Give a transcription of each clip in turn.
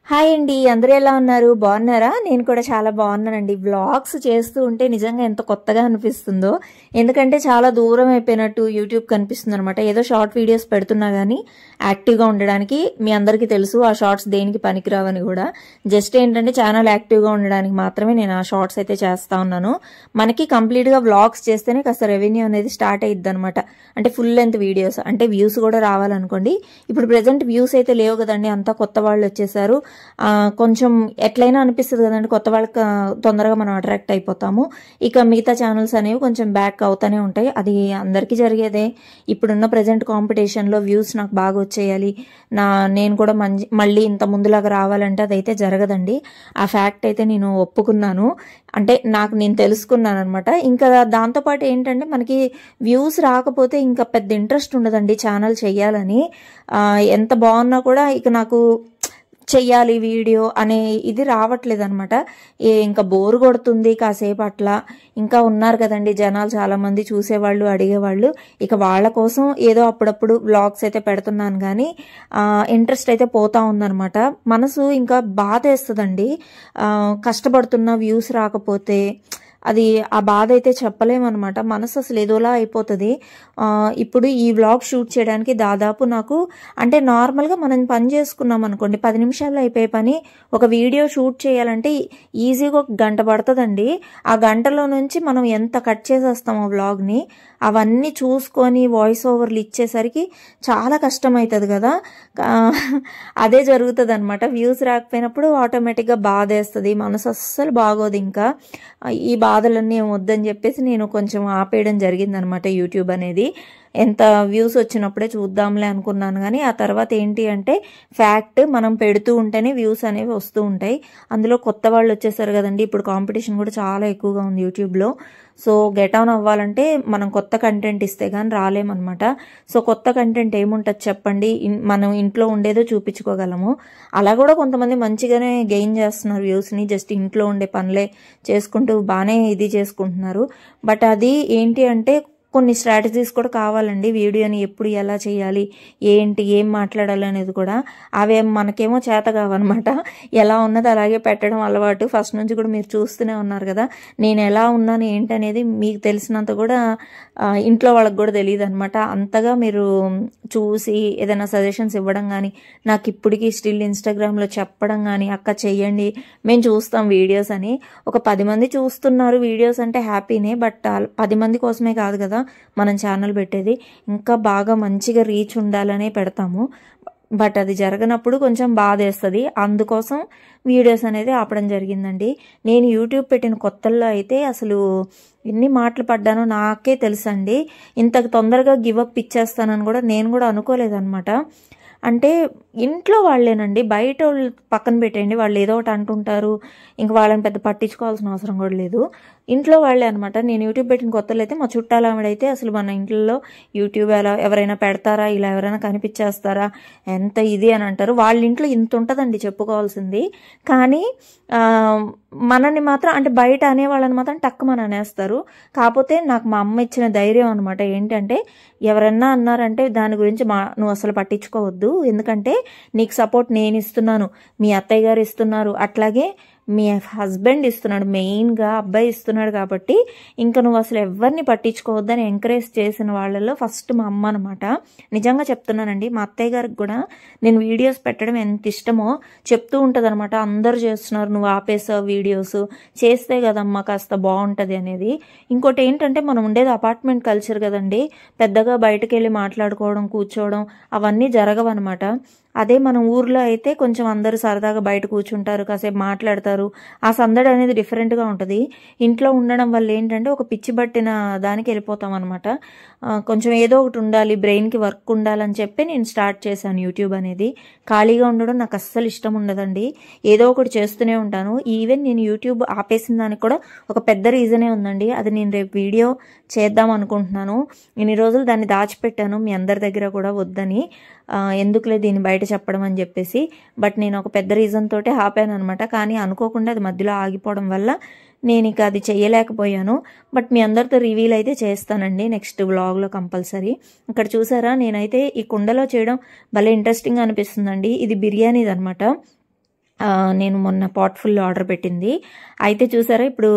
Hi అండి, అందరూ ఎలా ఉన్నారు? బాగున్నారా? నేను కూడా చాలా బాగున్నానండి. వ్లాగ్స్ చేస్తూ ఉంటే నిజంగా ఎంత కొత్తగా అనిపిస్తుందో. ఎందుకంటే చాలా దూరం అయిపోయినట్టు యూట్యూబ్ కనిపిస్తుంది అనమాట. ఏదో షార్ట్ వీడియోస్ పెడుతున్నా కానీ యాక్టివ్గా ఉండడానికి మీ అందరికీ తెలుసు ఆ షార్ట్స్ దేనికి పనికిరావని కూడా. జస్ట్ ఏంటంటే ఛానల్ యాక్టివ్గా ఉండడానికి మాత్రమే నేను ఆ షార్ట్స్ అయితే చేస్తా ఉన్నాను. మనకి కంప్లీట్గా వ్లాగ్స్ చేస్తేనే కాస్త రెవెన్యూ అనేది స్టార్ట్ అయ్యిద్ది అనమాట. అంటే ఫుల్ లెంత్ వీడియోస్ అంటే వ్యూస్ కూడా రావాలనుకోండి. ఇప్పుడు ప్రెజెంట్ వ్యూస్ అయితే లేవు కదండి, అంతా కొత్త వాళ్ళు వచ్చేసారు. కొంచెం ఎట్లయినా అనిపిస్తుంది కదండి, కొత్త వాళ్ళకి తొందరగా మనం అట్రాక్ట్ అయిపోతాము. ఇక మిగతా ఛానల్స్ అనేవి కొంచెం బ్యాక్ అవుతానే ఉంటాయి. అది అందరికీ జరిగేదే. ఇప్పుడున్న ప్రజెంట్ కాంపిటీషన్లో వ్యూస్ నాకు బాగా వచ్చేయాలి, నేను కూడా మళ్ళీ ఇంత ముందులాగా రావాలంటే అదైతే జరగదండి. ఆ ఫ్యాక్ట్ అయితే నేను ఒప్పుకున్నాను. అంటే నేను తెలుసుకున్నాను అనమాట. ఇంకా దాంతోపాటు ఏంటంటే మనకి వ్యూస్ రాకపోతే ఇంకా పెద్ద ఇంట్రెస్ట్ ఉండదండి ఛానల్ చెయ్యాలని. ఎంత బాగున్నా కూడా ఇక నాకు చెయ్యాలి వీడియో అనే ఇది రావట్లేదు అనమాట. ఇంకా బోర్ కొడుతుంది కాసేపు అట్లా. ఇంకా ఉన్నారు కదండి జనాలు చాలామంది చూసేవాళ్ళు, అడిగేవాళ్ళు. ఇక వాళ్ళ కోసం ఏదో అప్పుడప్పుడు వ్లాగ్స్ అయితే పెడుతున్నాను కానీ ఇంట్రెస్ట్ అయితే పోతా ఉందనమాట. మనసు ఇంకా బాధ వేస్తుందండి కష్టపడుతున్న వ్యూస్ రాకపోతే. అది ఆ బాధ అయితే చెప్పలేమన్నమాట. మనసు అసలు ఏదోలా అయిపోతుంది. ఇప్పుడు ఈ వ్లాగ్ షూట్ చేయడానికి దాదాపు నాకు అంటే నార్మల్గా మనం పని చేసుకున్నాం అనుకోండి 10 నిమిషాల్లో అయిపోయే పని ఒక వీడియో షూట్ చేయాలంటే ఈజీగా 1 గంట పడుతుందండి. ఆ గంటలో నుంచి మనం ఎంత కట్ చేసేస్తాం ఆ వ్లాగ్ని, అవన్నీ చూసుకొని వాయిస్ ఓవర్లు ఇచ్చేసరికి చాలా కష్టం అవుతుంది కదా. అదే జరుగుతుంది అనమాట. వ్యూస్ రాకపోయినప్పుడు ఆటోమేటిక్గా బాధ వేస్తుంది, మనసు అస్సలు బాగోదు. ఇంకా ఈ బాధలన్నీ ఏం వద్దని చెప్పేసి నేను కొంచెం ఆపేయడం జరిగిందనమాట యూట్యూబ్ అనేది. ఎంత వ్యూస్ వచ్చినప్పుడే చూద్దాంలే అనుకున్నాను కానీ ఆ తర్వాత ఏంటి అంటే ఫ్యాక్ట్ మనం పెడుతూ ఉంటేనే వ్యూస్ అనేవి వస్తూ ఉంటాయి. అందులో కొత్త వాళ్ళు వచ్చేసారు కదండి, ఇప్పుడు కాంపిటీషన్ కూడా చాలా ఎక్కువగా ఉంది యూట్యూబ్లో. సో గెట్ ఆన్ అవ్వాలంటే మనం కొత్త కంటెంట్ ఇస్తే కానీ రాలేమన్నమాట. సో కొత్త కంటెంట్ ఏముంటుంది చెప్పండి, మనం ఇంట్లో ఉండేదో చూపించుకోగలము. అలా కూడా కొంతమంది మంచిగానే గెయిన్ చేస్తున్నారు వ్యూస్ని, జస్ట్ ఇంట్లో ఉండే పనులే చేసుకుంటూ బాగానే ఇది చేసుకుంటున్నారు. బట్ అది ఏంటి అంటే కొన్ని స్ట్రాటజీస్ కూడా కావాలండి. వీడియోని ఎప్పుడు ఎలా చేయాలి, ఏం మాట్లాడాలి అనేది కూడా. అవే మనకేమో చేత కావన్నమాట. ఎలా ఉన్నది అలాగే పెట్టడం అలవాటు. ఫస్ట్ నుంచి కూడా మీరు చూస్తూనే ఉన్నారు కదా, నేను ఎలా ఉన్నాను ఏంటనేది మీకు తెలిసినంత కూడా ఇంట్లో వాళ్ళకి కూడా తెలియదు అనమాట. అంతగా మీరు చూసి ఏదైనా సజెషన్స్ ఇవ్వడం కానీ, నాకు ఇప్పటికీ స్టిల్ ఇన్స్టాగ్రామ్లో చెప్పడం కానీ, అక్క చెయ్యండి మేము చూస్తాం వీడియోస్ అని. ఒక 10 మంది చూస్తున్నారు వీడియోస్ అంటే హ్యాపీనే. బట్ 10 మంది కోసమే కాదు కదా మనం ఛానల్ పెట్టేది, ఇంకా బాగా మంచిగా రీచ్ ఉండాలనే పెడతాము. బట్ అది జరగనప్పుడు కొంచెం బాధ వేస్తుంది. అందుకోసం వీడియోస్ అనేది ఆపడం జరిగిందండి. నేను యూట్యూబ్ పెట్టిన కొత్తల్లో అయితే అసలు ఎన్ని మాటలు పడ్డానో నాకే తెలుసండి. ఇంత తొందరగా గివప్ ఇచ్చేస్తానని కూడా నేను కూడా అనుకోలేదన్నమాట. అంటే ఇంట్లో వాళ్ళేనండి, బయట వాళ్ళు పక్కన పెట్టేయండి, వాళ్ళు ఏదో ఒకటి అంటుంటారు, ఇంక వాళ్ళని పెద్ద పట్టించుకోవాల్సిన అవసరం కూడా లేదు. ఇంట్లో వాళ్ళే అనమాట. నేను యూట్యూబ్ పెట్టిన కొత్తలో అయితే మా చుట్టాల ఆవిడైతే అసలు మన ఇంట్లో యూట్యూబ్ ఎవరైనా పెడతారా, ఇలా ఎవరైనా కనిపించేస్తారా, ఎంత ఇది అని అంటారు. వాళ్ళ ఇంట్లో ఇంత ఉంటుందండి చెప్పుకోవాల్సింది. కానీ మనని మాత్రం అంటే బయట అనేవాళ్ళని మాత్రం టక్కుమని అనేస్తారు. కాకపోతే నాకు మా అమ్మ ఇచ్చిన ధైర్యం అనమాట. ఏంటంటే ఎవరన్నా అన్నారంటే దాని గురించి నువ్వు అసలు పట్టించుకోవద్దు, ఎందుకంటే నీకు సపోర్ట్ నేను ఇస్తున్నాను, మీ అత్తయ్య గారు ఇస్తున్నారు, అట్లాగే మీ హస్బెండ్ ఇస్తున్నాడు, మెయిన్గా అబ్బాయి ఇస్తున్నాడు. కాబట్టి ఇంకా నువ్వు అసలు ఎవరిని పట్టించుకోవద్దని ఎంకరేజ్ చేసిన వాళ్ళలో ఫస్ట్ మా అమ్మ అనమాట. నిజంగా చెప్తున్నానండి, మా అత్తయ్య గారికి కూడా నేను వీడియోస్ పెట్టడం ఎంత ఇష్టమో చెప్తూ ఉంటుంది అనమాట. అందరూ చేస్తున్నారు, నువ్వు ఆపేసావు వీడియోస్, చేస్తే కదమ్మా కాస్త బాగుంటుంది అనేది. ఇంకోటి ఏంటంటే మనం ఉండేది అపార్ట్మెంట్ కల్చర్ కదండి, పెద్దగా బయటకు వెళ్ళి మాట్లాడుకోవడం, కూర్చోవడం అవన్నీ జరగవన్నమాట. అదే మన ఊర్లో అయితే కొంచెం అందరూ సరదాగా బయట కూర్చుంటారు, కాసేపు మాట్లాడతారు. ఆ సందడి అనేది డిఫరెంట్గా ఉంటుంది. ఇంట్లో ఉండడం వల్ల ఏంటంటే ఒక పిచ్చి పట్టిన దానికి వెళ్ళిపోతాం అనమాట. కొంచెం ఏదో ఒకటి ఉండాలి, బ్రెయిన్కి వర్క్ ఉండాలని చెప్పి నేను స్టార్ట్ చేశాను యూట్యూబ్ అనేది. ఖాళీగా ఉండడం నాకు అస్సలు ఇష్టం ఉండదండి, ఏదో ఒకటి చేస్తూనే ఉంటాను. ఈవెన్ నేను యూట్యూబ్ ఆపేసిన దానికి కూడా ఒక పెద్ద రీజనే ఉందండి. అది నేను రేపు వీడియో చేద్దాం అనుకుంటున్నాను. ఇన్ని రోజులు దాన్ని దాచిపెట్టాను మీ అందరి దగ్గర కూడా వద్దని, ఎందుకులే దీన్ని బయట చెప్పడం అని చెప్పేసి. బట్ నేను ఒక పెద్ద రీజన్ తోటే ఆపాను అనమాట. కానీ అనుకోకుండా అది మధ్యలో ఆగిపోవడం వల్ల నేను ఇక అది చేయలేకపోయాను. బట్ మీ అందరితో రివీల్ అయితే చేస్తానండి నెక్స్ట్ వ్లాగ్లో కంపల్సరీ. ఇక్కడ చూసారా, నేనైతే ఈ కుండలో చేయడం భలే ఇంట్రెస్టింగ్ అనిపిస్తుందండి. ఇది బిర్యానీది అనమాట. నేను మొన్న పాట్ ఫుల్ ఆర్డర్ పెట్టింది. అయితే చూసారా, ఇప్పుడు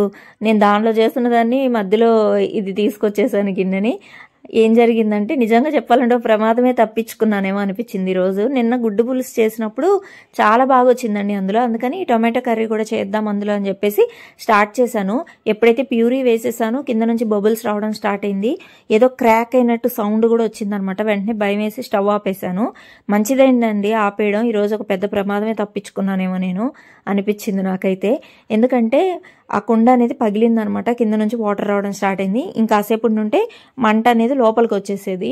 నేను దానిలో చేస్తున్న దాన్ని మధ్యలో ఇది తీసుకొచ్చేసాను గిన్నెని. ఏం జరిగిందంటే, నిజంగా చెప్పాలంటే ప్రమాదమే తప్పించుకున్నానేమో అనిపించింది ఈరోజు. నిన్న గుడ్డు పులుసు చేసినప్పుడు చాలా బాగా వచ్చిందండి అందులో. అందుకని టొమాటో కర్రీ కూడా చేద్దాం అందులో అని చెప్పేసి స్టార్ట్ చేశాను. ఎప్పుడైతే ప్యూరీ వేసేసానో కింద నుంచి బబుల్స్ రావడం స్టార్ట్ అయింది. ఏదో క్రాక్ అయినట్టు సౌండ్ కూడా వచ్చిందనమాట. వెంటనే భయం వేసి స్టవ్ ఆపేశాను. మంచిదైందండి ఆపేయడం. ఈరోజు ఒక పెద్ద ప్రమాదమే తప్పించుకున్నానేమో నేను అనిపించింది నాకైతే. ఎందుకంటే ఆ కుండ అనేది పగిలిందనమాట. కింద నుంచి వాటర్ రావడం స్టార్ట్ అయింది. ఇంకాసేపు ఉంటే మంట అనేది లోపలికి వచ్చేసేది.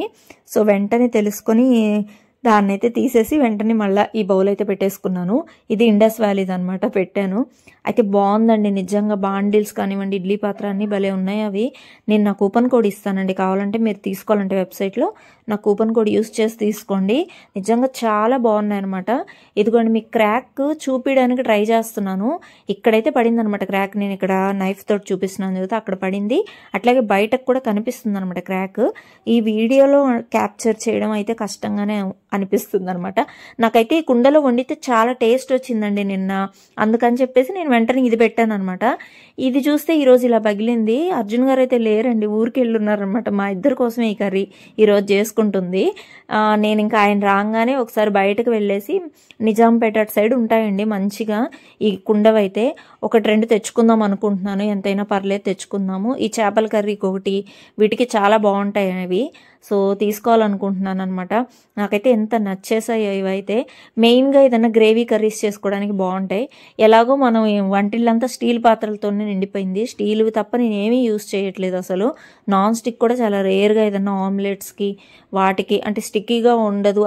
సో వెంటనే తెలుసుకొని దాన్ని అయితే తీసేసి వెంటనే మళ్ళీ ఈ బౌల్ అయితే పెట్టేసుకున్నాను. ఇది ఇండస్ వ్యాలీది అనమాట, పెట్టాను. అయితే బాగుందండి నిజంగా. బాండిల్స్ కానివ్వండి, ఇడ్లీ పాత్ర అన్నీ భలే ఉన్నాయి అవి. నేను నా కూపన్ కోడ్ ఇస్తానండి, కావాలంటే మీరు తీసుకోవాలంటే వెబ్సైట్లో నా కూపన్ కోడ్ యూస్ చేసి తీసుకోండి. నిజంగా చాలా బాగున్నాయి అనమాట. ఇదిగోండి మీకు క్రాక్ చూపించడానికి ట్రై చేస్తున్నాను. ఇక్కడైతే పడింది అనమాట క్రాక్. నేను ఇక్కడ నైఫ్ తోటి చూపిస్తున్నాను కదా, అక్కడ పడింది. అట్లాగే బయటకు కూడా కనిపిస్తుంది అనమాట క్రాక్. ఈ వీడియోలో క్యాప్చర్ చేయడం అయితే కష్టంగానే అనిపిస్తుంది అనమాట. నాకైతే ఈ కుండలో వండితే చాలా టేస్ట్ వచ్చిందండి నిన్న. అందుకని చెప్పేసి నేను వెంటనే ఇది పెట్టాను అనమాట. ఇది చూస్తే ఈరోజు ఇలా పగిలింది. అర్జున్ గారు అయితే లేరండి, ఊరికి వెళ్ళున్నారనమాట. మా ఇద్దరి కోసమే ఈ కర్రీ ఈరోజు చేసుకుంటుంది. నేను ఇంకా ఆయన రాగానే ఒకసారి బయటకు వెళ్ళేసి, నిజాంపేట సైడ్ ఉంటాయండి మంచిగా ఈ కుండవైతే, 1-2 తెచ్చుకుందాం అనుకుంటున్నాను. ఎంతైనా పర్లేదు తెచ్చుకుందాము. ఈ చేపల కర్రీకి ఒకటి, వీటికి చాలా బాగుంటాయి అవి. సో తీసుకోవాలనుకుంటున్నాను అనమాట. నాకైతే ఎంత నచ్చేసాయో ఇవైతే. మెయిన్గా ఏదైనా గ్రేవీ కర్రీస్ చేసుకోవడానికి బాగుంటాయి. ఎలాగో మనం వంటిల్లంతా స్టీల్ పాత్రలతోనే నిండిపోయింది. స్టీల్ తప్ప నేను ఏమీ యూజ్ చేయట్లేదు అసలు. నాన్ స్టిక్ కూడా చాలా రేర్గా ఏదైనా ఆమ్లెట్స్కి వాటికి, అంటే స్టిక్కీగా ఉండదు,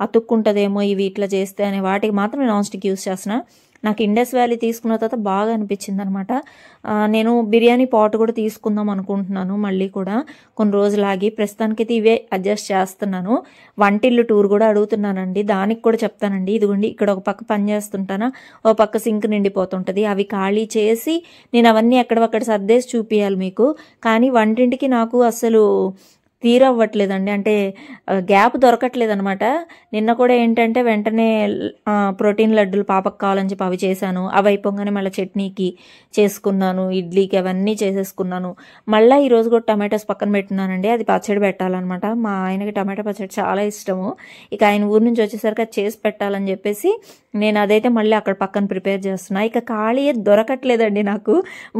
అతుక్కుంటుందేమో ఇవి ఇట్లా చేస్తే అనే వాటికి మాత్రం నాన్ స్టిక్ యూజ్ చేస్తున్నా. నాకు ఇండస్ వ్యాలీ తీసుకున్న తర్వాత బాగా అనిపించింది అనమాట. నేను బిర్యానీ పాట్ కూడా తీసుకుందాం అనుకుంటున్నాను మళ్ళీ కూడా కొన్ని రోజులాగి. ప్రస్తుతానికైతే ఇవే అడ్జస్ట్ చేస్తున్నాను. వంటిల్లు టూర్ కూడా అడుగుతున్నానండి, దానికి కూడా చెప్తానండి. ఇదిగోండి ఇక్కడ ఒక పక్క పని చేస్తుంటానా, ఒక పక్క సింక్ నిండిపోతుంటుంది. అవి ఖాళీ చేసి నేను అవన్నీ ఎక్కడొక్కడ సర్దేసి చూపించాలి మీకు. కానీ వంటింటికి నాకు అసలు తీరవ్వట్లేదండి, అంటే గ్యాప్ దొరకట్లేదు అనమాట. నిన్న కూడా ఏంటంటే వెంటనే ప్రోటీన్ లడ్డూలు పాపకు కావాలని చెప్పి అవి చేశాను. అవి అయిపోగానే మళ్ళీ చట్నీకి చేసుకున్నాను, ఇడ్లీకి అవన్నీ చేసేసుకున్నాను. మళ్ళీ ఈరోజు కూడా టమాటోస్ పక్కన పెట్టున్నానండి, అది పచ్చడి పెట్టాలన్నమాట. మా ఆయనకి టమాటో పచ్చడి చాలా ఇష్టము. ఇక ఆయన ఊరి నుంచి వచ్చేసరికి అది చేసి పెట్టాలని చెప్పేసి నేను అదైతే మళ్ళీ అక్కడ పక్కన ప్రిపేర్ చేస్తున్నా. ఇక ఖాళీ దొరకట్లేదండి నాకు.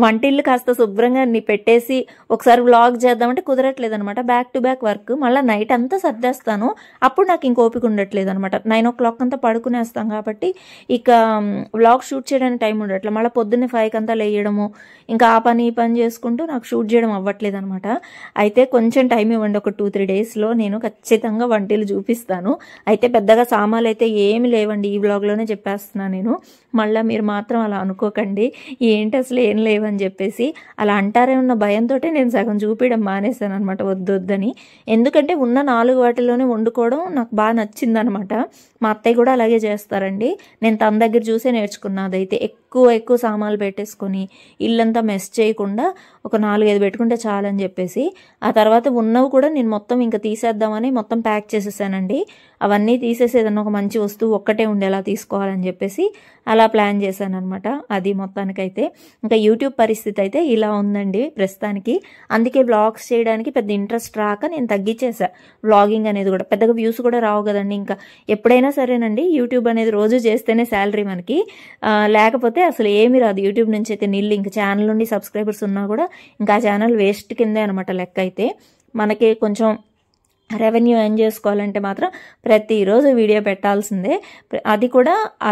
వంటిల్లు కాస్త శుభ్రంగా పెట్టేసి ఒకసారి వ్లాగ్ చేద్దామంటే కుదరట్లేదు అనమాట. Back to back work. మళ్ళీ నైట్ అంతా సర్దేస్తాను, అప్పుడు నాకు ఇంక ఓపిక ఉండట్లేదు అనమాట. 9 o'clock అంతా పడుకునేస్తాం కాబట్టి ఇక వ్లాగ్ షూట్ చేయడానికి టైం ఉండట్లేదు. మళ్ళీ పొద్దున్నే 5 అంతా లేయడము, ఇంకా ఆ పని ఈ పని చేసుకుంటూ నాకు షూట్ చేయడం అవ్వట్లేదు అనమాట. అయితే కొంచెం టైం ఇవ్వండి, ఒక 2-3 daysలో నేను ఖచ్చితంగా వంటిల్లు చూపిస్తాను. అయితే పెద్దగా సామాన్లు అయితే ఏమి లేవండి, ఈ వ్లాగ్లోనే చెప్పేస్తున్నాను నేను. మళ్ళీ మీరు మాత్రం అలా అనుకోకండి, ఏంటి అసలు ఏం లేవని చెప్పేసి. అలా అంటారే ఉన్న భయంతో నేను సగం చూపించడం మానేశాను అనమాట, వద్దని. ఎందుకంటే ఉన్న 4 వాటిల్లోనే వండుకోవడం నాకు బాగా నచ్చిందనమాట. మా అత్తయ్య కూడా అలాగే చేస్తారండి. నేను తన దగ్గర చూసే నేర్చుకున్నా. అదైతే ఎక్కువ సామాన్లు పెట్టేసుకొని ఇల్లంతా మెస్ చేయకుండా ఒక 4-5 పెట్టుకుంటే చాలని చెప్పేసి, ఆ తర్వాత ఉన్నవి కూడా నేను మొత్తం ఇంకా తీసేద్దామని మొత్తం ప్యాక్ చేసేసానండి. అవన్నీ తీసేసి ఏదన్నా ఒక మంచి వస్తువు ఒక్కటే ఉండేలా తీసుకోవాలని చెప్పేసి అలా ప్లాన్ చేశాను అనమాట. అది మొత్తానికైతే ఇంకా యూట్యూబ్ పరిస్థితి అయితే ఇలా ఉందండి ప్రస్తుతానికి. అందుకే వ్లాగ్స్ చేయడానికి పెద్ద ఇంట్రెస్ట్ రాక నేను తగ్గించేసా. వ్లాగింగ్ అనేది కూడా పెద్దగా వ్యూస్ కూడా రావు కదండి. ఇంకా ఎప్పుడైనా సరేనండి, యూట్యూబ్ అనేది రోజు చేస్తేనే శాలరీ మనకి, లేకపోతే అసలు ఏమి రాదు యూట్యూబ్ నుంచి అయితే నిల్లు. ఇంకా ఛానల్ నుండి సబ్స్క్రైబర్స్ ఉన్నా కూడా ఇంకా ఆ ఛానల్ వేస్ట్ కిందే అనమాట లెక్క. అయితే మనకి కొంచెం రెవెన్యూ ఎర్న్ చేసుకోవాలంటే మాత్రం ప్రతిరోజు వీడియో పెట్టాల్సిందే.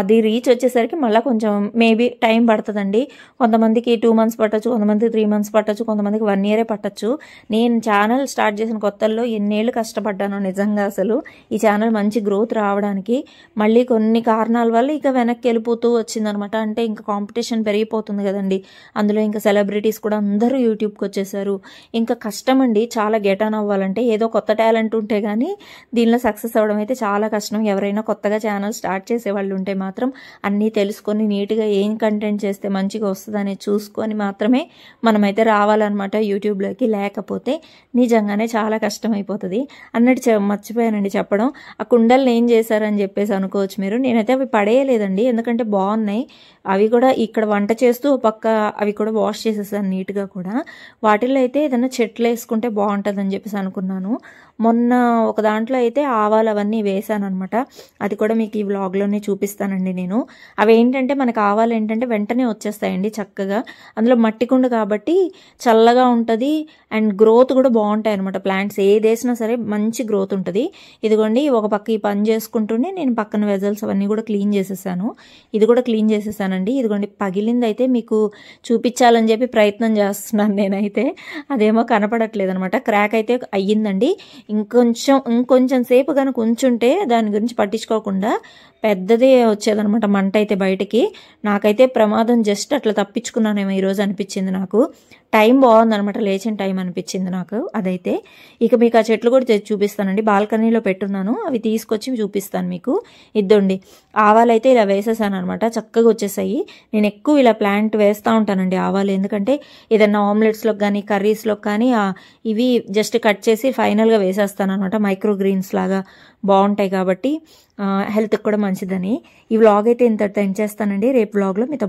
అది రీచ్ వచ్చేసరికి మళ్ళీ కొంచెం మేబీ టైం పడుతుందండి. కొంతమందికి 2 months పట్టచ్చు, కొంతమందికి 3 months పట్టచ్చు, కొంతమందికి 1 year పట్టచ్చు. నేను ఛానల్ స్టార్ట్ చేసిన కొత్తల్లో ఎన్నేళ్ళు కష్టపడ్డానో నిజంగా. అసలు ఈ ఛానల్ మంచి గ్రోత్ రావడానికి మళ్ళీ కొన్ని కారణాల వల్ల ఇక వెనక్కి వెళ్ళిపోతూ వచ్చిందనమాట. అంటే ఇంకా కాంపిటీషన్ పెరిగిపోతుంది కదండి. అందులో ఇంకా సెలబ్రిటీస్ కూడా అందరూ యూట్యూబ్కి వచ్చేసారు. ఇంకా కష్టం అండి చాలా గెట్ ఆన్ అవ్వాలంటే. ఏదో కొత్త టాలెంట్ అంటుంటే కానీ దీనిలో సక్సెస్ అవ్వడం అయితే చాలా కష్టం. ఎవరైనా కొత్తగా ఛానల్ స్టార్ట్ చేసే వాళ్ళు ఉంటే మాత్రం అన్నీ తెలుసుకొని నీట్గా ఏం కంటెంట్ చేస్తే మంచిగా వస్తుంది అనేది చూసుకొని మాత్రమే మనమైతే రావాలన్నమాట యూట్యూబ్లోకి. లేకపోతే నిజంగానే చాలా కష్టం అయిపోతుంది. అన్నట్టు మర్చిపోయానండి చెప్పడం. ఆ కుండల్ని ఏం చేశారని చెప్పేసి అనుకోవచ్చు మీరు. నేనైతే అవి పడేయలేదండి, ఎందుకంటే బాగున్నాయి. అవి కూడా ఇక్కడ వంట చేస్తూ పక్క అవి కూడా వాష్ చేసేసాను నీట్గా కూడా. వాటిల్లో అయితే ఏదైనా చెట్లు వేసుకుంటే బాగుంటుందని చెప్పేసి అనుకున్నాను. మొన్న ఒక దాంట్లో అయితే ఆవాలు అవన్నీ వేసాను అనమాట. అది కూడా మీకు ఈ వ్లాగ్లోనే చూపిస్తానండి నేను. అవి ఏంటంటే మనకు ఆవాలు ఏంటంటే వెంటనే వచ్చేస్తాయండి చక్కగా. అందులో మట్టి కుండ కాబట్టి చల్లగా ఉంటుంది అండ్ గ్రోత్ కూడా బాగుంటాయి అనమాట. ప్లాంట్స్ ఏది వేసినా సరే మంచి గ్రోత్ ఉంటుంది. ఇదిగోండి ఒక పక్క ఈ పని చేసుకుంటూనే నేను పక్కన వెజల్స్ అవన్నీ కూడా క్లీన్ చేసేసాను. ఇది కూడా క్లీన్ చేసేసానండి. ఇదిగోండి పగిలింది అయితే మీకు చూపించాలని చెప్పి ప్రయత్నం చేస్తున్నాను నేనైతే. అదేమో కనపడట్లేదు అనమాట. క్రాక్ అయితే అయ్యిందండి. ఇంకొంచెం సేపు కనుక ఉంచుంటే దాని గురించి పట్టించుకోకుండా పెద్దదే వచ్చేదనమాట మంట అయితే బయటికి. నాకైతే ప్రమాదం జస్ట్ అట్లా తప్పించుకున్నానేమో ఈరోజు అనిపించింది నాకు. టైం బాగుందనమాట, లేచిన టైం అనిపించింది నాకు అదైతే. ఇక మీకు ఆ చెట్లు కూడా తెచ్చి చూపిస్తానండి. బాల్కనీలో పెట్టున్నాను, అవి తీసుకొచ్చి చూపిస్తాను మీకు. ఇద్దండి ఆవాలు అయితే ఇలా వేసేసాను అనమాట, చక్కగా వచ్చేసాయి. నేను ఎక్కువ ఇలా ప్లాంట్ వేస్తూ ఉంటానండి ఆవాలు, ఎందుకంటే ఏదన్నా ఆమ్లెట్స్లోకి కానీ కర్రీస్లోకి కానీ ఇవి జస్ట్ కట్ చేసి ఫైనల్గా వేసేస్తాను అనమాట. మైక్రో గ్రీన్స్ లాగా బాగుంటాయి కాబట్టి హెల్త్కి కూడా మంచిదని. ఈ వ్లాగ్ అయితే ఇంత ఎండ్ చేస్తానండి. రేపు వ్లాగ్లో మీతో